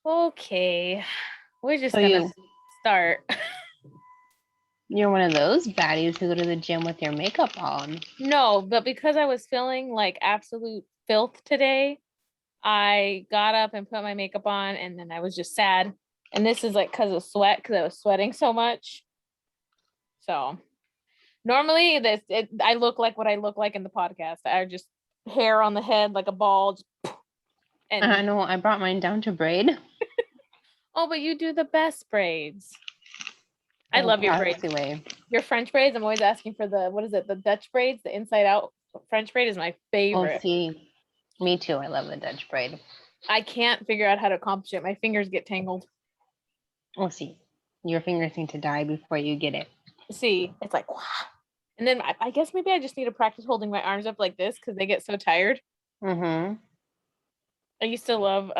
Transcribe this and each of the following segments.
Okay. We're just So gonna start. you're one of those baddies who go to the gym with your makeup on. No, but because I was feeling like absolute filth today, I got up and put my makeup on, and then I was just sad. And this is like because of sweat, because I was sweating so much. So normally I look like what I look like in the podcast. I just hair on the head like a ball. I And know, I brought mine down to braid. oh, but you do the best braids. I love your braids. Way. Your French braids. I'm always asking for the what is it? The Dutch braids, the inside out French braid is my favorite. Oh, see, me too. I love the Dutch braid. I can't figure out how to accomplish it. My fingers get tangled. We'll see. Your fingers need to die before you get it. See, it's like, wow. And then I guess maybe I just need to practice holding my arms up like this because they get so tired. Mm-hmm. I used to love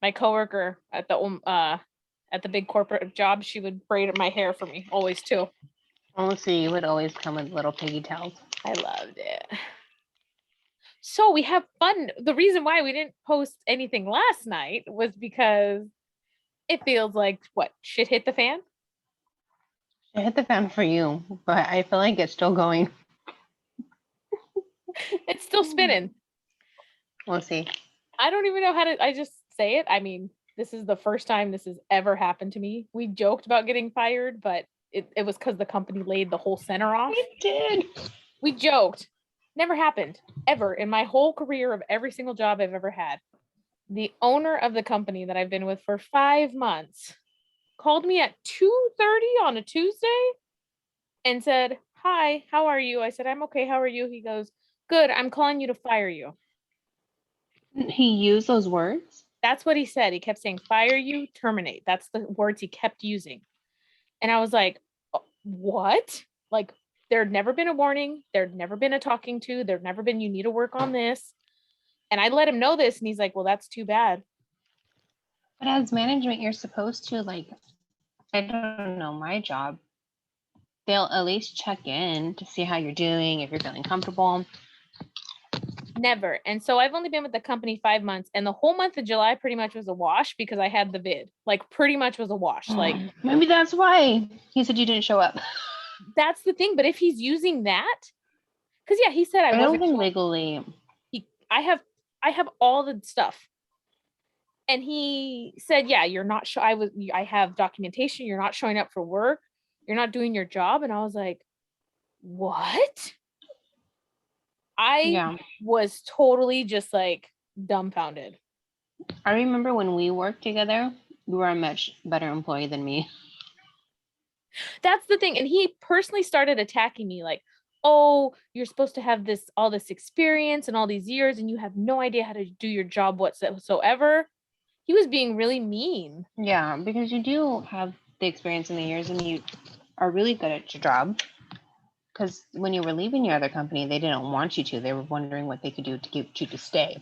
my coworker at the big corporate job. She would braid my hair for me always too. Oh, see, you would always come with little piggy tails. I loved it. So we have fun. The reason why we didn't post anything last night was because it feels like what shit hit the fan. It hit the fan for you, but I feel like it's still going. It's still spinning. We'll see. I don't even know how to. I just say it. I mean, this is the first time this has ever happened to me. We joked about getting fired, but it was because the company laid the whole center off. It did. We joked. Never happened ever in my whole career of every single job I've ever had. The owner of the company that I've been with for 5 months called me at 2:30 on a Tuesday and said, "Hi, how are you?" I said, "I'm okay. How are you?" He goes, "Good. I'm calling you to fire you." He used those words? That's what he said. He kept saying, "Fire you, terminate." That's the words he kept using. And I was like, what? Like, there'd never been a warning. There'd never been a talking to. There'd never been, you need to work on this. And I let him know this. And he's like, well, that's too bad. But as management, you're supposed to, like, I don't know, my job, they'll at least check in to see how you're doing, if you're feeling comfortable. Never. And so I've only been with the company 5 months, and the whole month of July pretty much was a wash because I had the vid. Like, pretty much was a wash. Like, maybe that's why he said you didn't show up. that's the thing. But if he's using that, because yeah, he said I don't think legally. I have all the stuff. And he said, yeah, you're not I have documentation, you're not showing up for work, you're not doing your job. And I was like, what? I was totally just like dumbfounded. I remember when we worked together, you were a much better employee than me. That's the thing. And he personally started attacking me like, oh, you're supposed to have all this experience and all these years, and you have no idea how to do your job whatsoever. He was being really mean. Yeah, because you do have the experience in the years and you are really good at your job. Because when you were leaving your other company, they didn't want you to. They were wondering what they could do to get you to stay.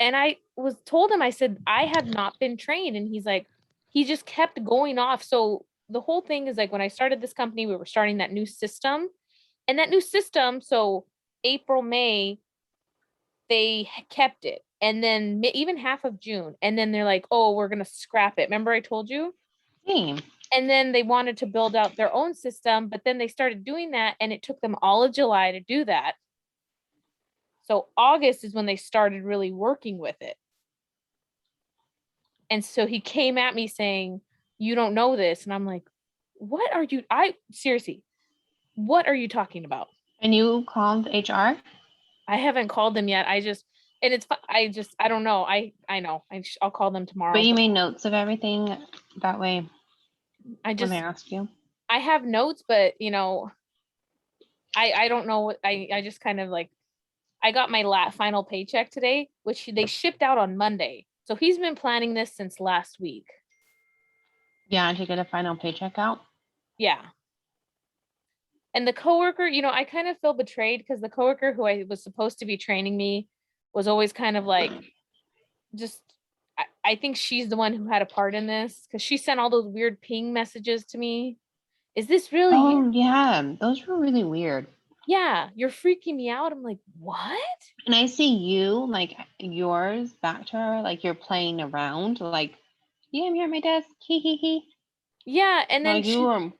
And I told him, I said, I have not been trained. And he's like, he just kept going off. So the whole thing is like, when I started this company, we were starting that new system. And that new system, so April, May, they kept it. And then even half of June. And then they're like, oh, we're going to scrap it. Remember I told you? Same. And then they wanted to build out their own system, but then they started doing that, and it took them all of July to do that. So August is when they started really working with it. And so he came at me saying, you don't know this. And I'm like, what are you, seriously, what are you talking about? And you called HR? I haven't called them yet. I don't know. I know. I'll call them tomorrow. But you made notes of everything that way. When they asked you. I have notes, but I don't know what I just kind of like, I got my final paycheck today, which they shipped out on Monday. So he's been planning this since last week. Yeah, to get a final paycheck out? Yeah. And the coworker, I kind of feel betrayed because the coworker who I was supposed to be training me was always kind of like, I think she's the one who had a part in this because she sent all those weird ping messages to me. Is this really you? Yeah, those were really weird. Yeah, you're freaking me out. I'm like, what? And I see you, like, yours back to her, like you're playing around, like Yeah, I'm here at my desk. Hee hee hee. Yeah, and then Like you she were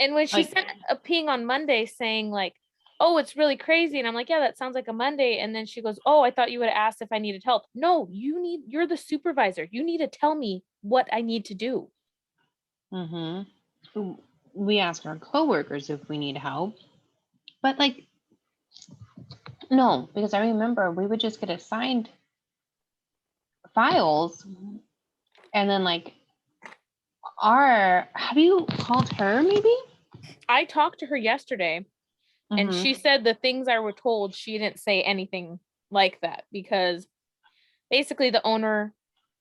and when she like, sent a ping on Monday saying like, "Oh, it's really crazy," and I'm like, "Yeah, that sounds like a Monday." And then she goes, "Oh, I thought you would have asked if I needed help." No, you're the supervisor. You need to tell me what I need to do. we ask our coworkers if we need help, but like, no, because I remember we would just get assigned files, and then like, have you called her maybe? I talked to her yesterday and Mm-hmm. she said the things I were told, she didn't say anything like that because basically the owner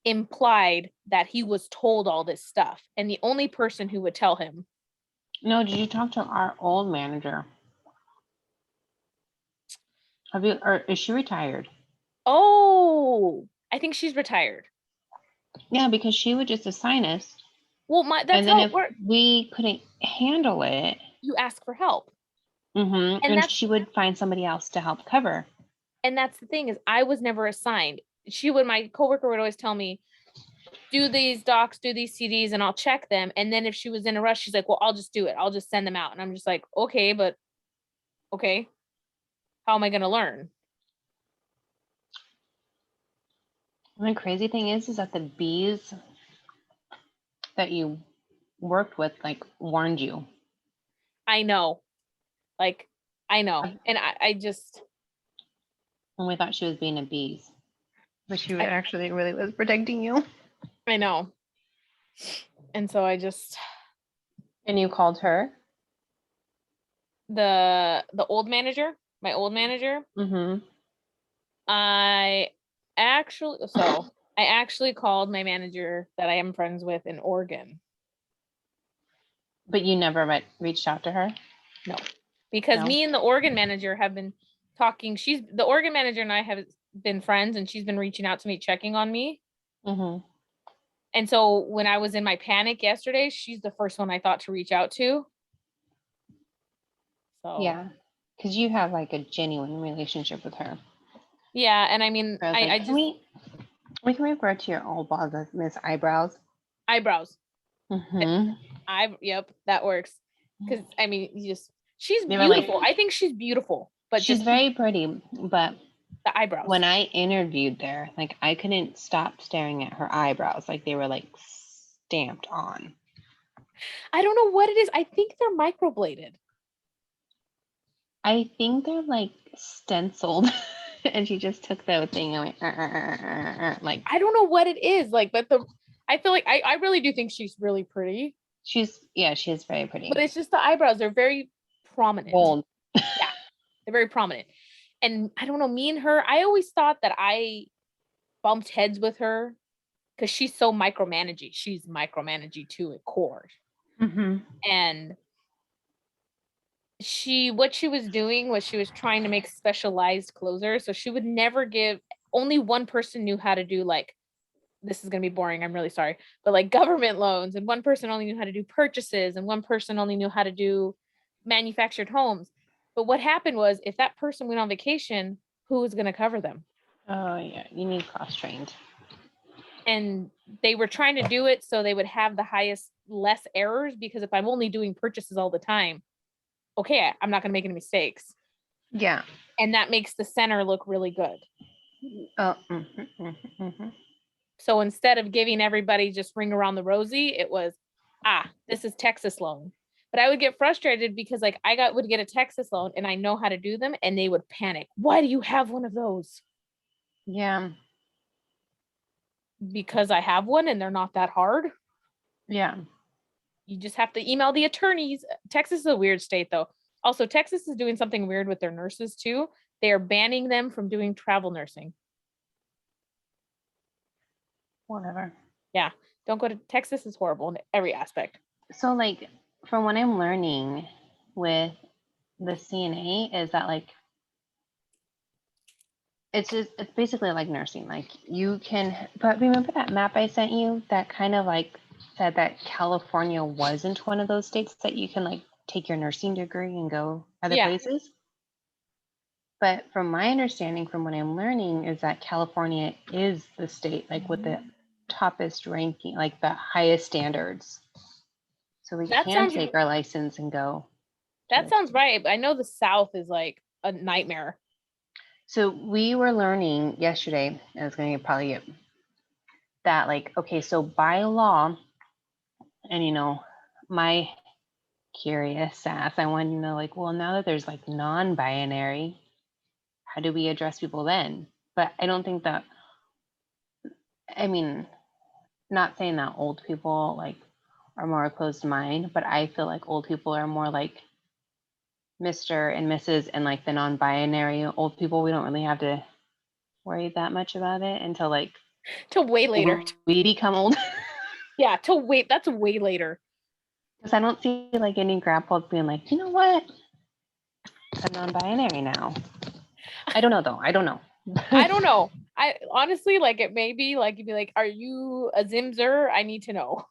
implied that he was told all this stuff and the only person who would tell him. No, did you talk to our old manager? Have you, or is she retired? Oh, I think she's retired. Yeah, because she would just assign us, Well, that's and then how it if works. we couldn't handle it, You ask for help. And and that's she would find somebody else to help cover. and that's the thing is I was never assigned. My coworker would always tell me, do these docs, do these CDs, and I'll check them. And then if she was in a rush, she's like, well, I'll just do it. I'll just send them out. And I'm just like, okay, but okay, how am I going to learn? And the crazy thing is that the bees that you worked with like warned you. I know. Like, I know. And I just, And we thought she was being a bees, but she I, actually really was protecting you. I know. And so And you called her. the old manager, my old manager, Mm-hmm. I I actually called my manager that I am friends with in Oregon. But you never reached out to her. No, because No. me and the Oregon manager have been talking. The Oregon manager and I have been friends, and she's been reaching out to me, checking on me. Mm-hmm. And so when I was in my panic yesterday, she's the first one I thought to reach out to. So Yeah, because you have like a genuine relationship with her. yeah, and I mean, I was I like, can just we can refer to your old boss as Miss Eyebrows? eyebrows. Mm-hmm. Yep, that works. Because I mean, she's They were like, beautiful. I think she's beautiful, but she's just very pretty, but the eyebrows. when I interviewed there, like I couldn't stop staring at her eyebrows. Like they were like stamped on. I don't know what it is. I think they're microbladed. I think they're like stenciled. And she just took the thing and went, like I don't know what it is. Like, but I feel like I really do think she's really pretty. she's very But pretty. it's just the eyebrows. They're very prominent. Bold. Yeah, they're very prominent. And I don't know, me and her, I always thought that I bumped heads with her because she's so micromanaging. She's micromanaging to a core. Mm-hmm. And what she was doing was she was trying to make specialized closers. So she would never give only one person knew how to do like this is going to be boring. I'm really sorry. But like government loans, and one person only knew how to do purchases, and one person only knew how to do manufactured homes. But what happened was if that person went on vacation, who was going to cover them? Oh yeah, you need cross trained. And they were trying to do it so they would have the highest, less errors. Because if I'm only doing purchases all the time, okay, I'm not going to make any mistakes. Yeah. And that makes the center look really good. Oh. Mm-hmm, mm-hmm, mm-hmm. So instead of giving everybody just ring around the rosy, it was, this is Texas loan. But I would get frustrated because like would get a Texas loan and I know how to do them and they would panic. Why do you have one of those? Yeah. Because I have one and they're not that hard. Yeah. You just have to email the attorneys. Texas is a weird state though. Also, Texas is doing something weird with their nurses too. They are banning them from doing travel nursing. Whatever. Yeah. Don't go to Texas is horrible in every aspect. So like from what I'm learning with the CNA is that like it's basically like nursing. Like you can, but remember that map I sent you that kind of like said that California wasn't one of those states that you can like take your nursing degree and go other Yeah. places? But from my understanding, from what I'm learning, is that California is the state like with the toppest ranking, like the highest standards. So we That can sounds take our license and go. that sounds right. I know the South is like a nightmare. So we were learning yesterday, I was going to probably get that, like, okay, so by law, and my curious sass, I want to know, like, well, now that there's like non-binary, how do we address people then? But I don't think that, I mean, not saying that old people like are more closed mind, but I feel like old people are more like Mr. and Mrs. and like the non-binary old people. We don't really have to worry that much about it until like Till way later. we become old. Yeah, till wait. That's way later. Because I don't see like any grandpas being like, you know what? I'm non-binary now. I don't know though. I don't know. I don't know. I honestly like it may be like you'd be like, are you a Zimzer? I need to know.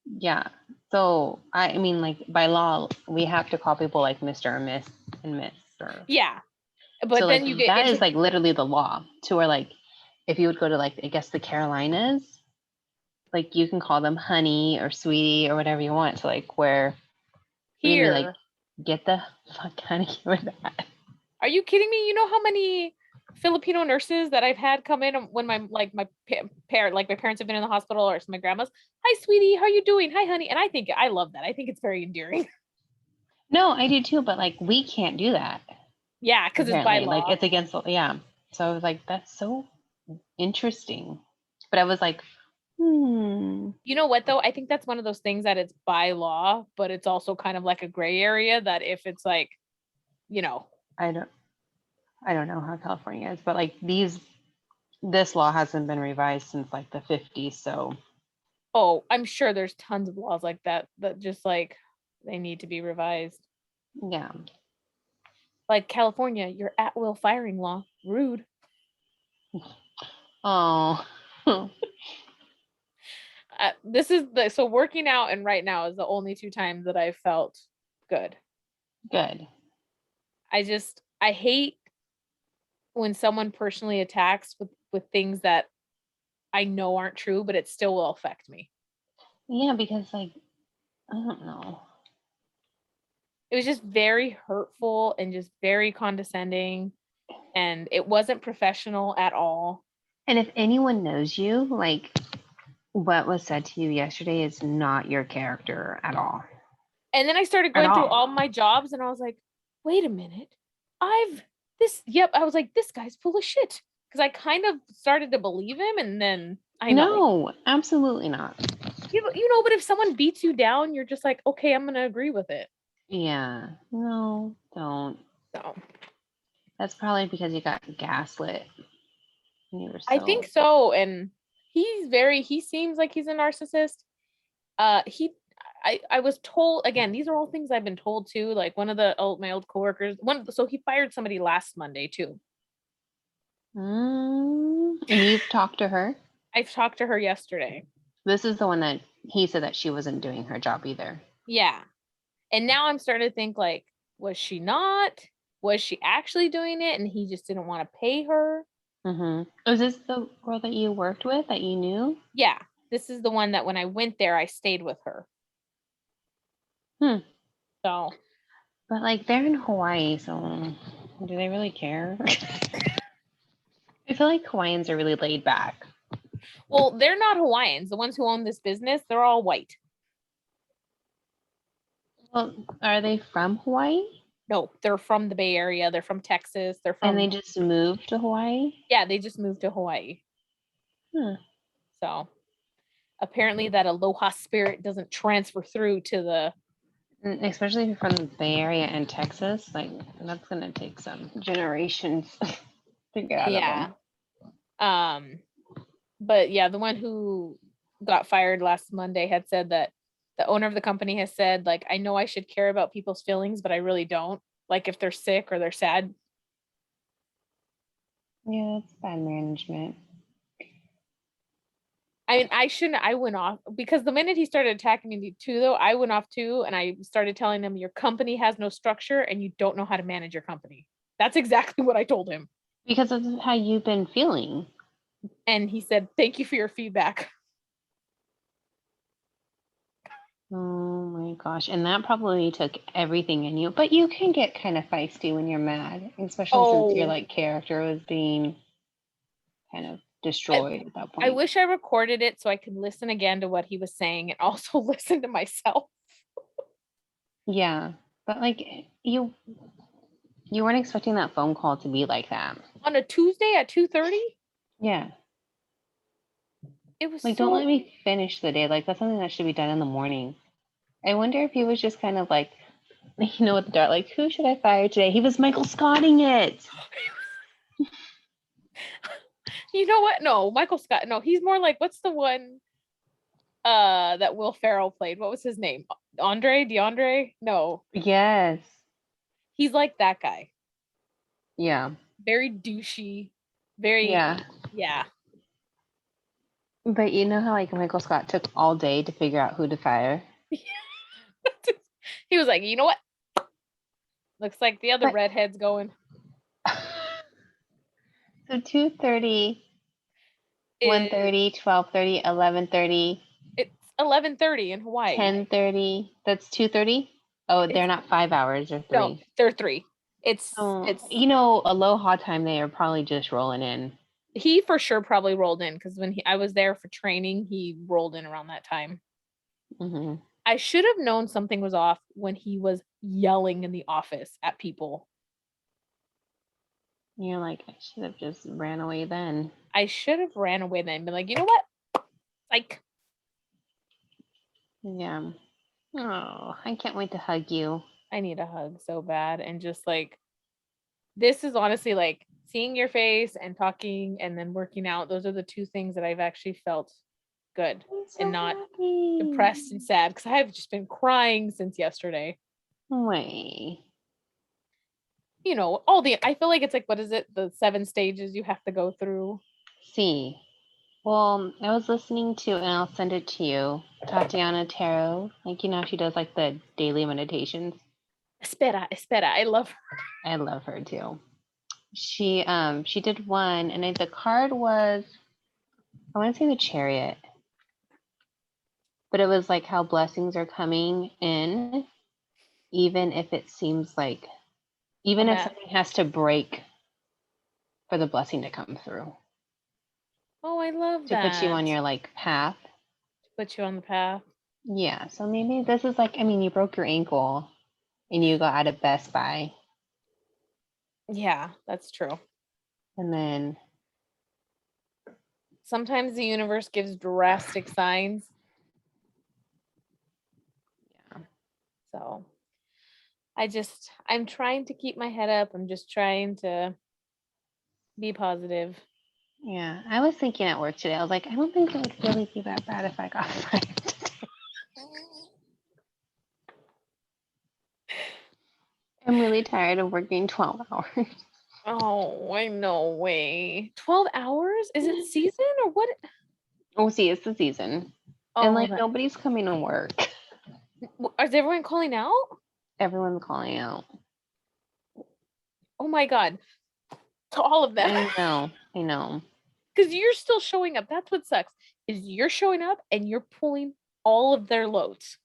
Yeah. So I mean, like by law, we have to call people like Mr. or Miss and Miss. Or... Yeah. But so then like you get that is like literally the law. To where like if you would go to like I guess the Carolinas, like you can call them honey or sweetie or whatever you want. So like where here. really like get the fuck out of here with that. Are you kidding me? You know how many Filipino nurses that I've had come in when my parents have been in the hospital or my grandma's. Hi, sweetie, how are you doing? Hi, honey. And I love that. I think it's very endearing. No, I do too, but like we can't do that. Yeah, because it's by law. Like it's against yeah. So I was like, that's so interesting. But I was like, You know what though? I think that's one of those things that it's by law, but it's also kind of like a gray area that if it's like, I don't know how California is, but like this law hasn't been revised since like the 50s, so oh, I'm sure there's tons of laws like that just like they need to be revised. yeah. Like California, your at-will firing law. Rude. Oh. This is so working out and right now is the only two times that I felt good. Good. I hate when someone personally attacks with things that I know aren't true, but it still will affect me. Yeah, because like I don't know. It was just very hurtful and just very condescending, and it wasn't professional at all. And if anyone knows you, like what was said to you yesterday is not your character at all. And then I started going through all my jobs and I was like, wait a minute. I was like, this guy's full of shit. Because I kind of started to believe him and then I know. No, absolutely not. But if someone beats you down, you're just like, okay, I'm gonna agree with it. Yeah. No, don't. So that's probably because you got gaslit. I think so. And he seems like he's a narcissist. I was told, again, these are all things I've been told too. Like one of my old coworkers, so he fired somebody last Monday too. And you've talked to her? I've talked to her yesterday. This is the one that he said that she wasn't doing her job either. Yeah. And now I'm starting to think like, was she not? Was she actually doing it and he just didn't want to pay her? Was this the girl that you worked with that you knew? Yeah. This is the one that when I went there, I stayed with her. So. But like they're in Hawaii, so do they really care? I feel like Hawaiians are really laid back. Well, they're not Hawaiians. The ones who own this business, they're all white. Well, are they from Hawaii? No, they're from the Bay Area. They're from Texas. And they just moved to Hawaii? Yeah, they just moved to Hawaii. So apparently that aloha spirit doesn't transfer through to the... Especially from the Bay Area and Texas, like that's going to take some generations to get out of them. But yeah, the one who got fired last Monday had said that the owner of the company has said, like, I know I should care about people's feelings, but I really don't. Like if they're sick or they're sad. Yeah, it's bad management. I mean, I went off because the minute he started attacking me too, though, I went off too. And I started telling him your company has no structure and you don't know how to manage your company. That's exactly what I told him. Because of how you've been feeling. And he said, thank you for your feedback. Oh my gosh. And that probably took everything in you. But you can get kind of feisty when you're mad, especially since your Oh, like character was being kind of I, destroyed at that I point. wish I recorded it so I could listen again to what he was saying and also listen to myself. Yeah. But like you weren't expecting that phone call to be like that. On a Tuesday at 2:30, Yeah. it was Like don't let so me finish the day. Like that's something that should be done in the morning. I wonder if he was just kind of like, you know, with the dart, like, who should I fire today? He was Michael Scotting it. you know what? No, Michael Scott. No, he's more like what's the one that Will Ferrell played? What was his name? DeAndre? No. Yes. He's like that guy. Yeah. Very douchey. Very Yeah. yeah. But you know how like Michael Scott took all day to figure out who to fire? He was like, you know what? Looks like the other But redhead's going. so 2:30, It, 1:30, 12:30, 11:30, it's 11:30 in Hawaii. 10:30. That's 2:30. Oh, they're It's not 5 hours or no, 3. they're 3. Oh, It's you know, aloha time they are probably just rolling in. he for sure probably rolled in because when I was there for training, he rolled in around that time. Hmm. I should have known something was off when he was yelling in the office at people. You're like, I should have just ran away then. I should have ran away then and been like, you know what? Like, Yeah. Oh, I can't wait to hug you. I need a hug so bad. And just like, this is honestly like seeing your face and talking and then working out. Those are the 2 things that I've actually felt good I'm and so not happy. depressed and sad because I have just been crying since yesterday. Way. You know, I feel like it's like, what is it? The 7 stages you have to go through. See. Well, I was listening to, and I'll send it to you, Tatiana Tarot. Like, you know, she does like the daily meditations. Espera. I love her. I love her too. She did one, and the card was, I want to say the Chariot, but it was like how blessings are coming in, even if it seems like, even if something has to break for the blessing to come through, Oh, I love to put you on that. your like path. Put you on the path. Yeah, so maybe this is like, I mean, you broke your ankle and you got out of Best Buy, Yeah, that's true. and then Sometimes the universe gives drastic signs. yeah, So I'm trying to keep my head up. I'm just trying to be positive. yeah. I was thinking at work today, I was like, I don't think it would really be that bad if I got fired today. I'm really tired of working 12 hours. Oh, I know way. 12 hours? Is it season or what? Oh, see, it's the season. And Oh, like nobody's coming to work. is everyone calling out? Everyone's calling out. Oh my God. To all of them. I know. I know. Because you're still showing up. That's what sucks. Is you're showing up and you're pulling all of their loads.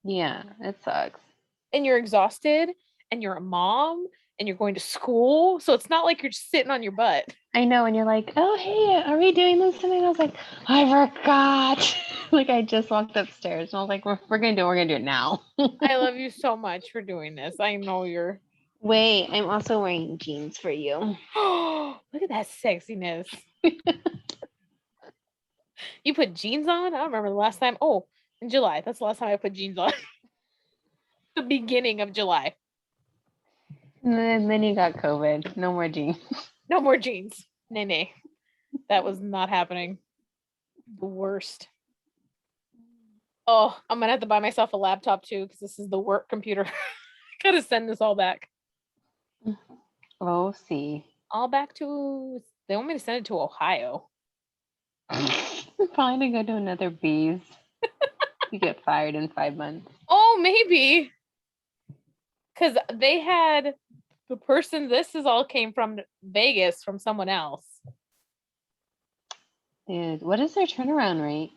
Yeah, it sucks. And you're exhausted and you're a mom and you're going to school. So it's not like you're just sitting on your butt. I know. And you're like, oh, hey, are we doing this tonight? I was like, I forgot. Like, I just walked upstairs and I was like, we're going to do it now. I love you so much for doing this. I know you're. Wait, I'm also wearing jeans for you. Oh, look at that sexiness. You put jeans on? I don't remember the last time. Oh, in July. That's the last time I put jeans on. The beginning of July. And then you got COVID. No more jeans. No more jeans. Nay. That was not happening. The worst. Oh, I'm gonna have to buy myself a laptop too because this is the work computer. Gotta send this all back. Oh, see. All back to. They want me to send it to Ohio. Probably to go to another bees. You get fired in 5 months. Oh, maybe. Because they had the person this is all came from Vegas from someone else. Dude, what is their turnaround rate?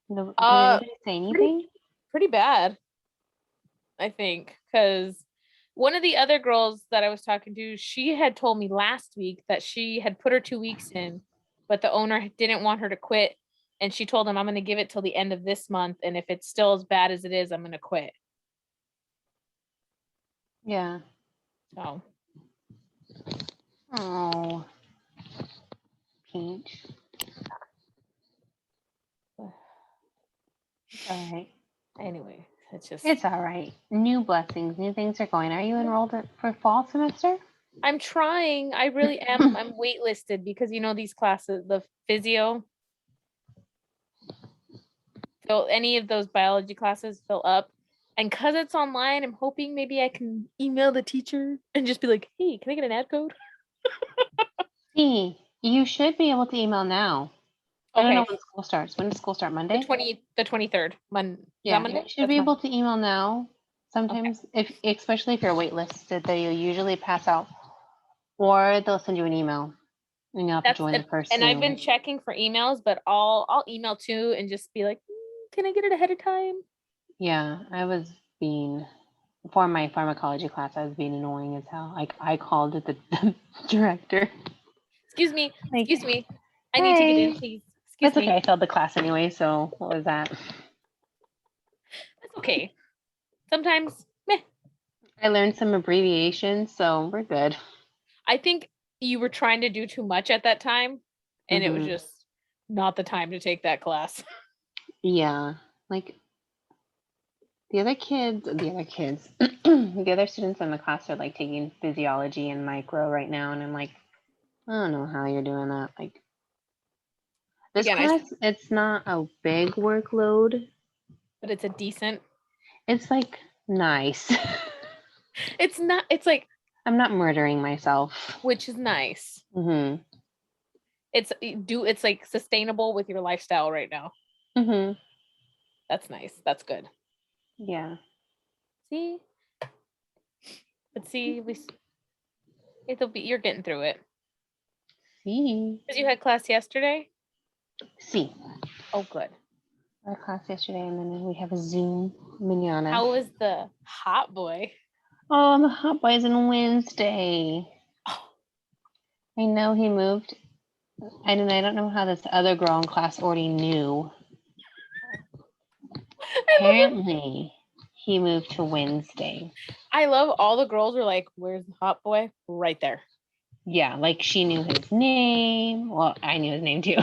Did Uh, anybody say anything? pretty bad, I think, because one of the other girls that I was talking to, she had told me last week that she had put her 2 weeks in, but the owner didn't want her to quit. And she told him, I'm going to give it till the end of this month. And if it's still as bad as it is, I'm going to quit. Yeah. So. Oh. Peach. All right. Anyway, It's all right. New blessings, new things are going. Are you enrolled for fall semester? I'm trying. I really am. I'm waitlisted because these classes, the physio, so any of those biology classes fill up. And because it's online, I'm hoping maybe I can email the teacher and just be like, hey, can I get an ad code? See, you should be able to email now. I don't know Okay. when school starts. When does school start? Monday? The 23rd. Is Yeah, that Monday? you should That's be able Monday. to email now. Sometimes, especially if you're waitlisted, they'll usually pass out, or they'll send you an email, and you have to join the first And I've Zoom. been checking for emails, but I'll email too and just be like, can I get it ahead of time? Yeah, I was being for my pharmacology class. I was being annoying as hell. Like I called the director. Excuse me. Like, Excuse me. I need to get in, hey, please. Excuse that's okay. me. I failed the class anyway. So what was that? That's okay. Sometimes, meh. I learned some abbreviations, so we're good. I think you were trying to do too much at that time, and it was Mm-hmm. just not the time to take that class. Yeah, like the other kids, the other students in the class are like taking physiology and micro right now, and I'm like, I don't know how you're doing that. Like this Again, class, it's not a big workload. but it's a decent. It's like nice. It's not. It's like, I'm not murdering myself. which is nice. Mhm. It's like sustainable with your lifestyle right now. Mhm. That's nice. That's good. Yeah. See, but see, you're getting through it. See. Because you had class yesterday. See. Oh, good. Our class yesterday, and then we have a Zoom manana. How was the hot boy? Oh, the hot boys on Wednesday. Oh, I know he moved. I don't know how this other girl in class already knew. I love it. Apparently, he moved to Wednesday. I love all the girls were like, "Where's the hot boy?" Right there. Yeah, like she knew his name. Well, I knew his name too.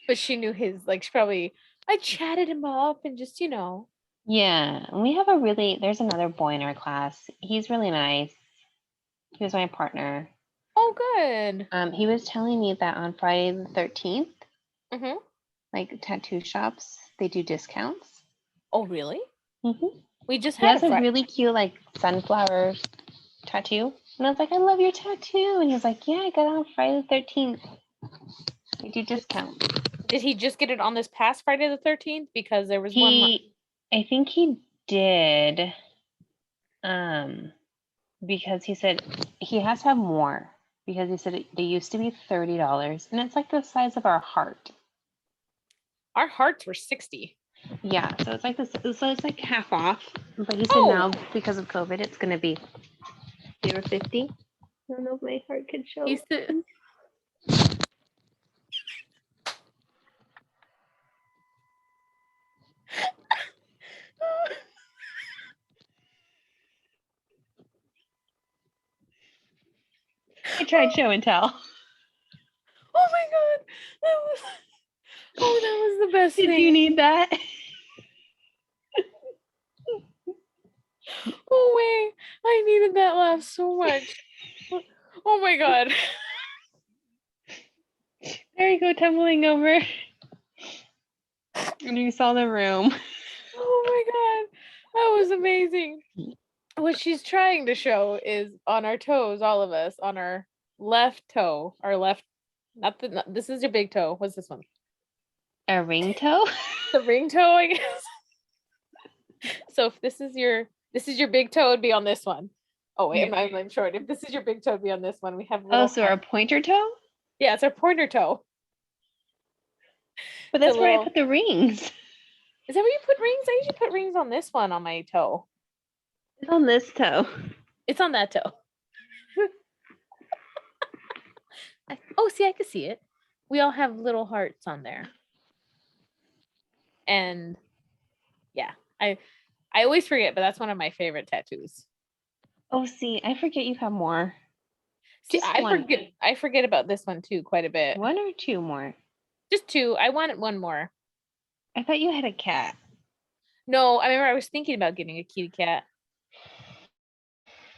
But she knew his, like, I chatted him up and just. Yeah, and we have there's another boy in our class. He's really nice. He was my partner. Oh, good. He was telling me that on Friday the 13th, Mm-hmm. like tattoo shops, they do discounts. Oh, really? Mm-hmm. We just He had has a really cute like sunflower tattoo, and I was like, I love your tattoo, and he was like, Yeah, I got it on Friday the 13th. They do discounts. Did he just get it on this past Friday the 13th? Because there was one. I think he did. Because he said he has to have more because he said they used to be $30 and it's like the size of our heart. Our hearts were 60. Yeah, so it's like this. So it's like half off. But he said now because of COVID, it's gonna be 50. I don't know if my heart could show. He's the. I tried show and tell. Oh my god, that was the best Did thing. you need that? Oh wait, I needed that laugh so much. Oh my god. There you go, tumbling over. And you saw the room. Oh my god, that was amazing. What she's trying to show is on our toes, all of us, on our left toe, our left, this is your big toe. What's this one? A ring toe? The ring toe, I guess. So if this is your big toe, it'd be on this one. Oh wait, Yeah. I'm short. If this is your big toe, it'd be on this one. We have Oh, little. so our pointer toe? Yeah, it's our pointer toe. But It's a that's where I little. put the rings. Is that where you put rings? I usually put rings on this one on my toe. It's on this toe. It's on that toe. Oh, see, I can see it. We all have little hearts on there. And yeah, I always forget, but that's one of my favorite tattoos. Oh, see, I forget you have more. See, Just one. I forget about this one too quite a bit. One or two more? Just two. I wanted one more. I thought you had a cat. No, I remember I was thinking about getting a kitty cat.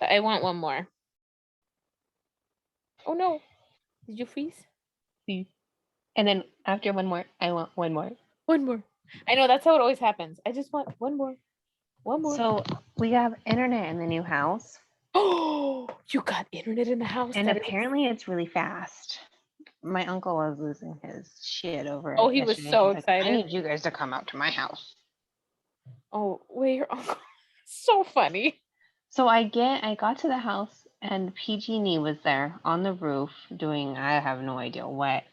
But I want one more. Oh no. Did you freeze? See? And then after one more, I want one more. One more. I know that's how it always happens. I just want one more. One more. So we have internet in the new house. Oh, you got internet in the house. And That is apparently it's really fast. My uncle was losing his shit over Oh, it he was yesterday. so He's like, I excited. need you guys to come out to my house. Oh, wait, your uncle. So funny. So I got to the house and PG&E was there on the roof doing I have no idea what.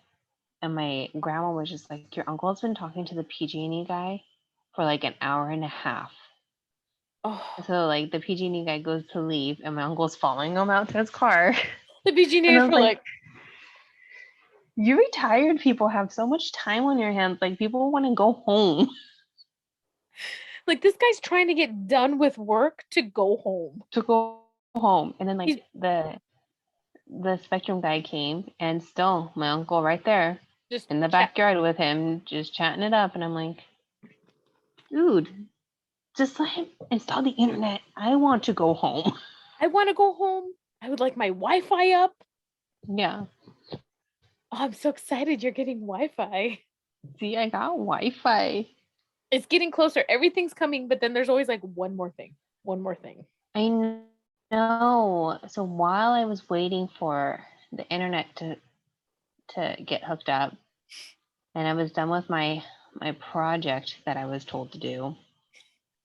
And my grandma was just like, your uncle has been talking to the PG&E guy for like an hour and a half. Oh, So like the PG&E guy goes to leave and my uncle's following him out to his car. the And I BG was for like, you retired people have so much time on your hands. Like people want to go home. like this guy's trying to get done with work to go home. To go home. And then like He's the Spectrum guy came and still my uncle right there just in the backyard with him, just chatting it up. And I'm like, dude, just let him install the internet. I want to go home. I want to go home. I would like my Wi-Fi up. Yeah. Oh, I'm so excited you're getting Wi-Fi. See, I got Wi-Fi. It's getting closer. Everything's coming, but then there's always like one more thing. One more thing. I know. So while I was waiting for the internet to get hooked up and I was done with my project that I was told to do,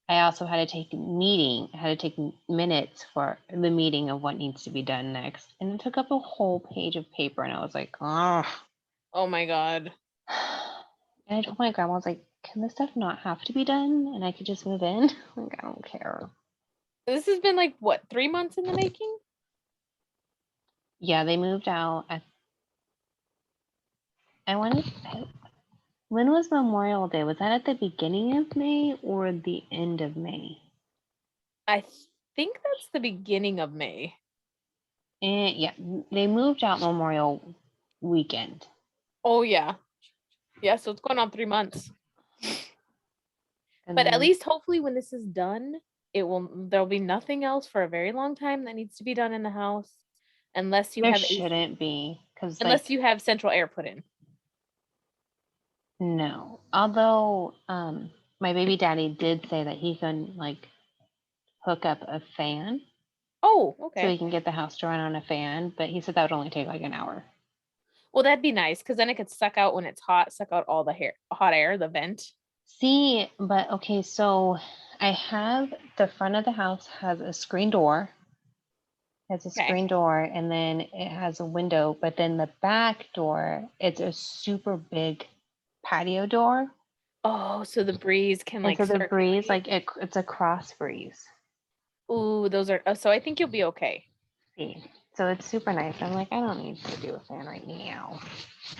I also had to take a meeting. I had to take minutes for the meeting of what needs to be done next. And it took up a whole page of paper and I was like, oh. Oh my God. And I told my grandma, I was like, can this stuff not have to be done? And I could just move in? Like, I don't care. This has been like what, 3 months in the making? Yeah, they moved out. I wanted. When was Memorial Day? Was that at the beginning of May or the end of May? I think that's the beginning of May. Yeah, they moved out Memorial weekend. Oh yeah. Yeah, so it's going on 3 months. And But at then least hopefully when this is done, there'll be nothing else for a very long time that needs to be done in the house unless you there have shouldn't be, because unless like you have central air put in. no. Although my baby daddy did say that he can like hook up a fan Oh, so he okay. can get the house to run on a fan, but he said that would only take like an hour. Well, that'd be nice because then it could suck out when it's hot, suck out all the hot air, the vent. See, but okay, so I have the front of the house has a screen door. It's a Okay. screen door and then it has a window, but then the back door, it's a super big patio door. Oh, so the breeze can And like so the breeze, circulate. like it's a cross breeze. Ooh, those are so I think you'll be okay. See, so it's super nice. I'm like, I don't need to do a fan right now.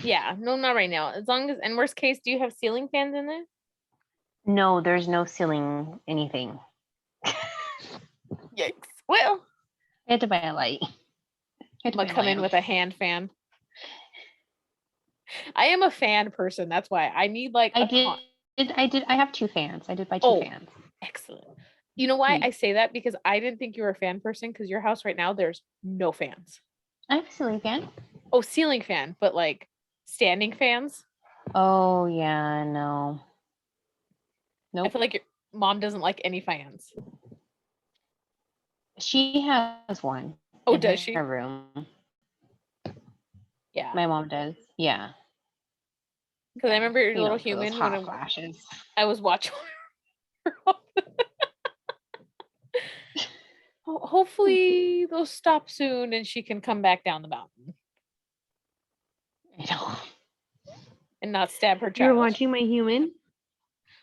Yeah, no, not right now. As long as, in worst case, do you have ceiling fans in there? No, there's no ceiling anything. Yikes. Well, I had to buy a light. I had I'm to gonna buy a come in lamp. with a hand fan. I am a fan person. That's why I need like I have two fans. I did buy two Oh, fans. excellent. You know why Hmm. I say that? Because I didn't think you were a fan person because your house right now, there's no fans. I have a ceiling fan. Oh, ceiling fan, but like standing fans. Oh yeah, no. I Nope. feel like your mom doesn't like any fans. She has one Oh, in does her she? room. Yeah. My mom does. Yeah. Because I Yeah. remember your You little know, for those human hot flashes. I was watching. Oh Hopefully they'll stop soon and she can come back down the mountain I know. and not stab her You're child. watching My Human?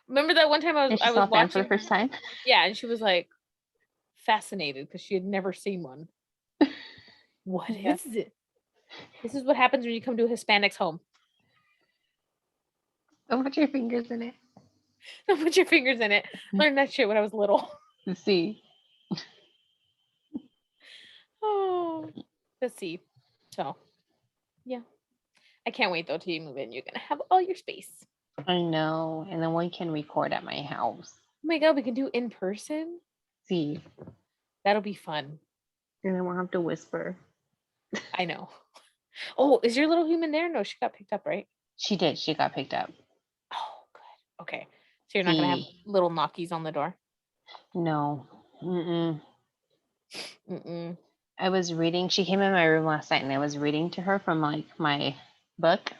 Remember that one time And she I saw was a fan for the watching? first time? Yeah, and she was like fascinated because she had never seen one. What Yeah. is it? This is what happens when you come to a Hispanic's home. Don't put your fingers in it. Don't put your fingers in it. Learned that shit when I was little. To see. Oh, let's see. So, yeah. I can't wait though till you move in. You're gonna have all your space. I know. And then we can record at my house. Oh my god, we can do in person. See. That'll be fun. And then we'll have to whisper. I know. Oh, is your little human there? No, she got picked up, right? She did. She got picked up. Oh, good. Okay. So you're not gonna have See. little knockies on the door? No. Mm-mm. Mm-mm. I was reading. She came in my room last night, and I was reading to her from like my book,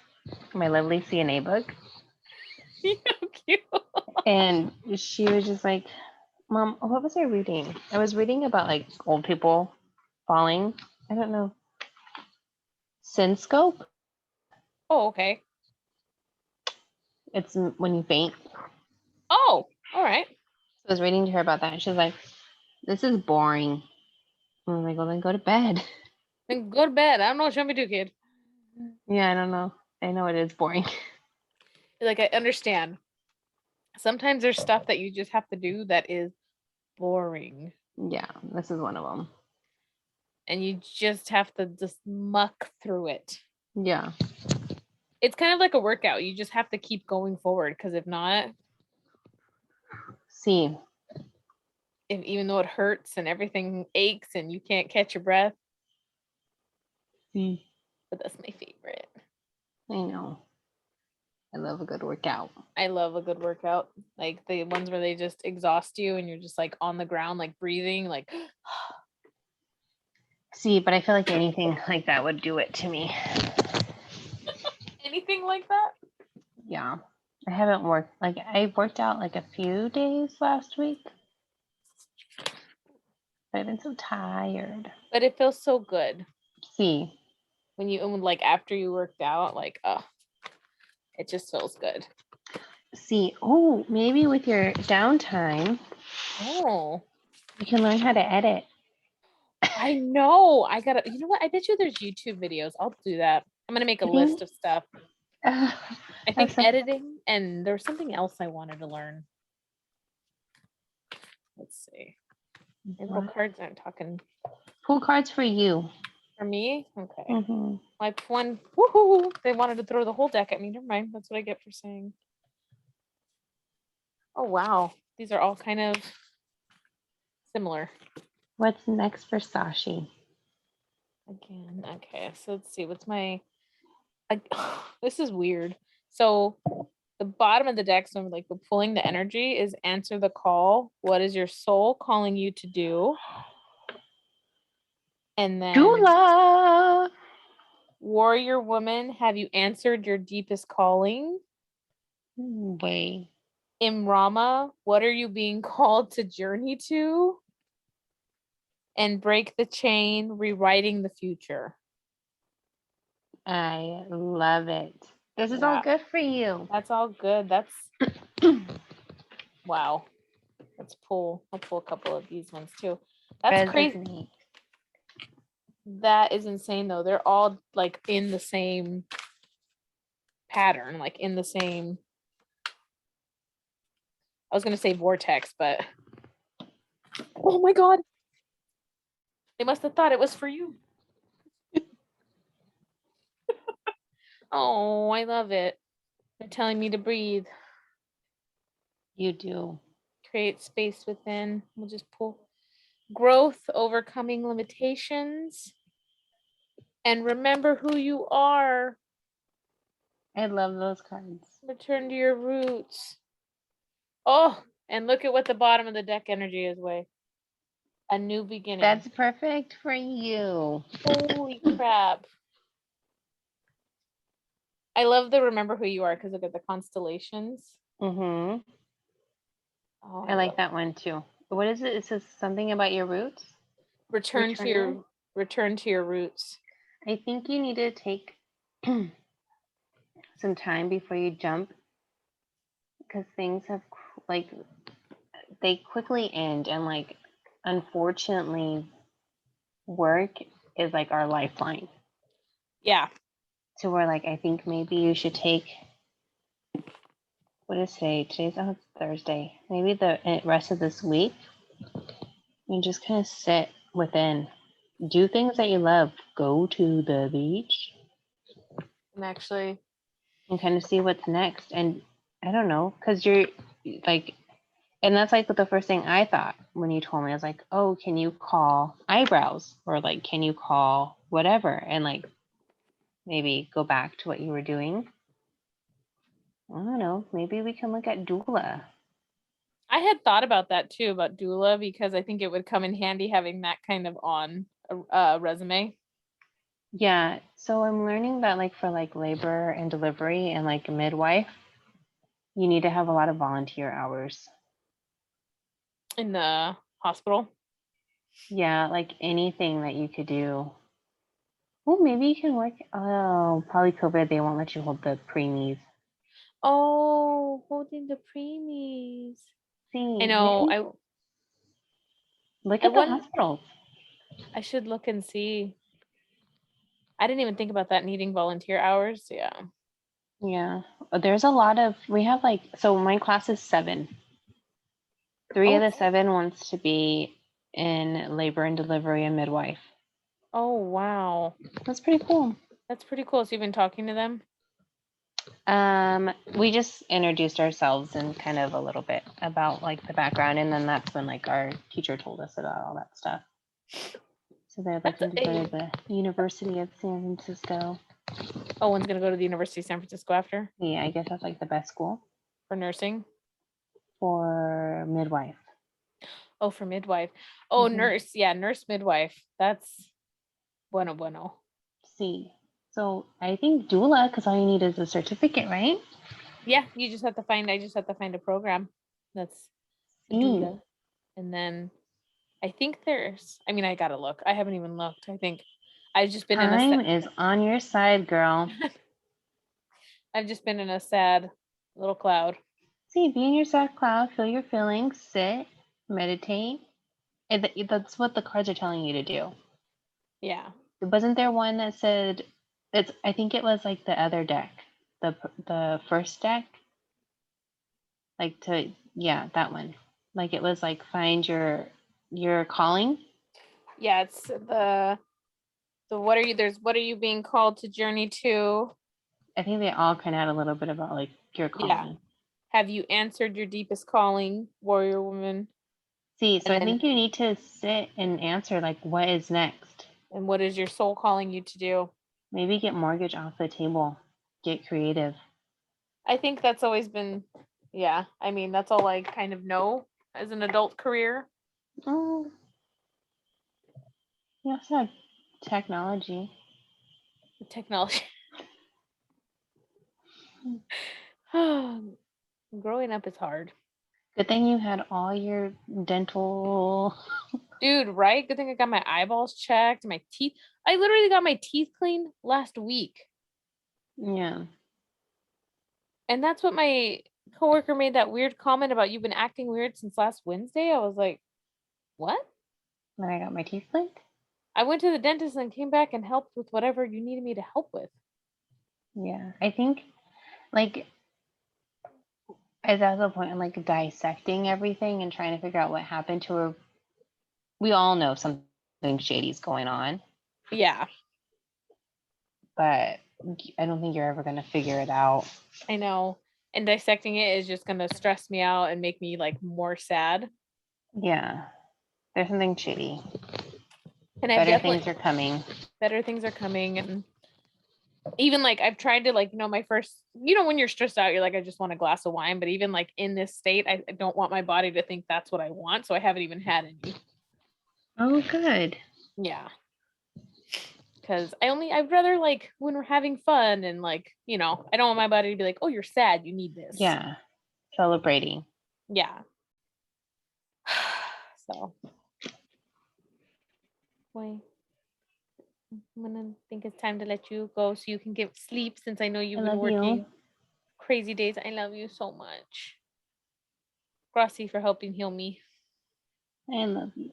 my lovely CNA book. How cute. And she was just like, Mom, what was I reading? I was reading about like old people falling. I don't know. Scope. Oh, okay. It's when you faint. Oh, all right. So I was reading to her about that. And she was like, this is boring. I was like, well, then go to bed. Then go to bed. I don't know what you want me to do, kid. Yeah, I don't know. I know it is boring. Like, I understand. Sometimes there's stuff that you just have to do that is boring. Yeah, this is one of them. And you just have to just muck through it. Yeah. It's kind of like a workout. You just have to keep going forward because if not, See. if even though it hurts and everything aches and you can't catch your breath, See. but that's my favorite. I know. I love a good workout. I love a good workout. Like the ones where they just exhaust you and you're just like on the ground, like breathing, like See, but I feel like anything like that would do it to me. anything like that. Yeah. I haven't worked, like, I worked out like a few days last week. But I've been so tired. But it feels so good. See. When you like after you worked out, like it just feels good. See. Oh, maybe with your downtime, Oh, you can learn how to edit. I know. I gotta, you know what? I bet you there's YouTube videos. I'll do that. I'm gonna make a list of stuff. I think editing, and there was something else I wanted to learn. Let's see. Info cards aren't talking. Pull cards for you. For me? Okay. Mm-hmm. Like one, woohoo! They wanted to throw the whole deck at me. Never mind. That's what I get for saying. Oh, wow. These are all kind of similar. What's next for Sashi? Again, okay. So let's see. What's my... this is weird. So the bottom of the deck, so I'm like pulling the energy is answer the call. What is your soul calling you to do? And then Dula! warrior woman, have you answered your deepest calling? Wait. Imrama, what are you being called to journey to? And break the chain, rewriting the future. I love it. This is all good for you. That's all good. That's wow. I'll pull a couple of these ones too. That's crazy. That is insane though. They're all like in the same pattern, like in the same, I was gonna say vortex, but oh my god. They must have thought it was for you. Oh, I love it. They're telling me to breathe. You do. Create space within. We'll just pull growth, overcoming limitations, and remember who you are. I love those cards. Return to your roots. Oh, and look at what the bottom of the deck energy is, Way. A new beginning. That's perfect for you. Holy crap. I love the remember who you are because look at the constellations. Mm-hmm. Oh, I like that one too. What is it? It says something about your roots. Return to returning. your return to your roots. I think you need to take some time before you jump because things have like they quickly end and like unfortunately work is like our lifeline. Yeah. So we're like, I think maybe you should take what is today? Today's Thursday. Maybe the rest of this week and just kind of sit within. Do things that you love. Go to the beach And actually, and kind of see what's next. And I don't know, because you're like, and that's like the first thing I thought when you told me. I was like, oh, can you call eyebrows? Or like, can you call whatever? And like, maybe go back to what you were doing. I don't know. Maybe we can look at doula. I had thought about that too, about doula, because I think it would come in handy having that kind of on a resume. Yeah. So I'm learning that like for like labor and delivery and like a midwife, you need to have a lot of volunteer hours. In the hospital. Yeah, like anything that you could do. Well, maybe you can work. Oh, probably COVID. They won't let you hold the preemies. Oh, holding the preemies. I See, know. maybe look I at the want hospitals. I should look and see. I didn't even think about that needing volunteer hours. Yeah. Yeah, there's a lot of. We have like so. My class is 7. 3 of Oh, the 7 wants to be in labor and delivery and midwife. oh wow. That's pretty cool. That's pretty cool. So you've been talking to them? We just introduced ourselves and kind of a little bit about like the background, and then that's when like our teacher told us about all that stuff. So they're That's looking to go a to the University of San Francisco. Oh, one's gonna go to the University of San Francisco after Yeah, I guess that's like the best school for nursing. for midwife. Oh, for midwife. Oh, Mm-hmm. nurse. Yeah, nurse midwife. That's bueno bueno. See, so I think doula, because all you need is a certificate, right? Yeah, you just have to find. I just have to find a program that's a See, doula, and then I think there's. I mean, I gotta look. I haven't even looked. I think I've just been in a. time is on your side, girl. I've just been in a sad little cloud. See, be in your sad cloud, feel your feelings, sit, meditate. That's what the cards are telling you to do. Yeah. Wasn't there one that said it's I think it was like the other deck, the first deck, like to yeah, that one. Like it was like find your calling. Yeah. It's the what are you? There's what are you being called to journey to? I think they all kind of had a little bit about like your Yeah. calling. Have you answered your deepest calling, warrior woman? See, so And I then, think you need to sit and answer like what is next. and what is your soul calling you to do? Maybe get mortgage off the table. Get creative. I think that's always been, yeah. I mean, that's all I kind of know as an adult career. Oh, you also have technology. Technology. Growing up is hard. Good thing you had all your dental. Dude, right? Good thing I got my eyeballs checked, my teeth. I literally got my teeth cleaned last week. Yeah. And that's what my coworker made that weird comment about you've been acting weird since last Wednesday. I was like, what? When I got my teeth cleaned. I went to the dentist and came back and helped with whatever you needed me to help with. Yeah. I think like as at the point I'm like dissecting everything and trying to figure out what happened to her. We all know something shady's going on, Yeah, but I don't think you're ever gonna figure it out. I know. And dissecting it is just gonna stress me out and make me like more sad. Yeah. There's something shady. And I've Better definitely things are coming. better things are coming. And even like I've tried to like, my first, when you're stressed out, you're like, I just want a glass of wine. But even like in this state, I don't want my body to think that's what I want. So I haven't even had any. Oh, good. Yeah. Because I'd rather like when we're having fun and like, I don't want my body to be like, oh, you're sad. You need this. Yeah. Celebrating. Yeah. So Wait. I'm gonna think it's time to let you go so you can get sleep since I know I you've been love you. working crazy days. I love you so much. Gracias for helping heal me. I love you.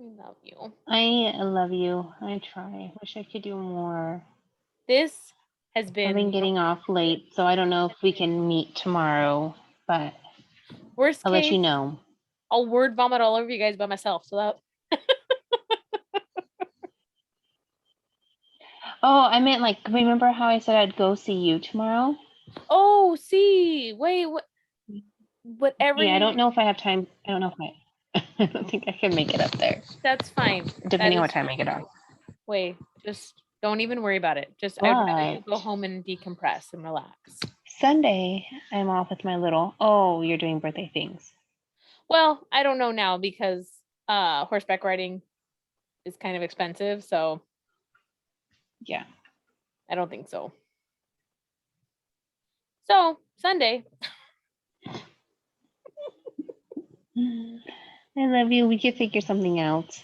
I love you. I love you. I try. Wish I could do more. This has I've been been getting off late, so I don't know if we can meet tomorrow, but worst I'll let case. you know. I'll word vomit all over you guys by myself. So that Oh, I meant like, remember how I said I'd go see you tomorrow? oh see, wait, what whatever Yeah, I you don't know if I have time. I don't know if I don't think I can make it up there, that's fine. That depending on is what time I get off. wait, just don't even worry about it. Just I'd rather you But go home and decompress and relax. Sunday, I'm off with my little, oh, you're doing birthday things. Well, I don't know now because horseback riding is kind of expensive, so Yeah. I don't think so. So Sunday, I love you. We could figure something out.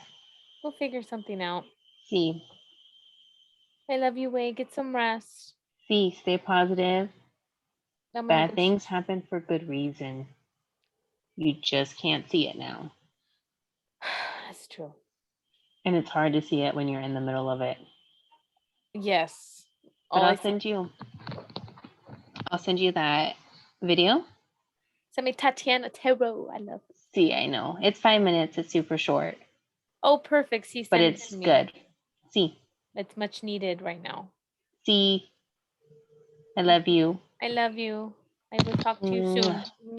we'll figure something out. See, I love you, Wade. Get some rest. stay positive. I'm gonna Bad go. things happen for good reason. You just can't see it now. That's true. And it's hard to see it when you're in the middle of it. Yes. But All I I'll send you that video. send me Tatiana Tarot. I love it. See, I know. It's 5 minutes. It's super short, Oh, perfect. See, but send it it's to me. good. See, It's much needed right now. see, I love you. I love you. I will talk to you soon.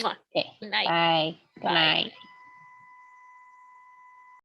Mwah. Okay. Good night. Bye. Good Bye. night.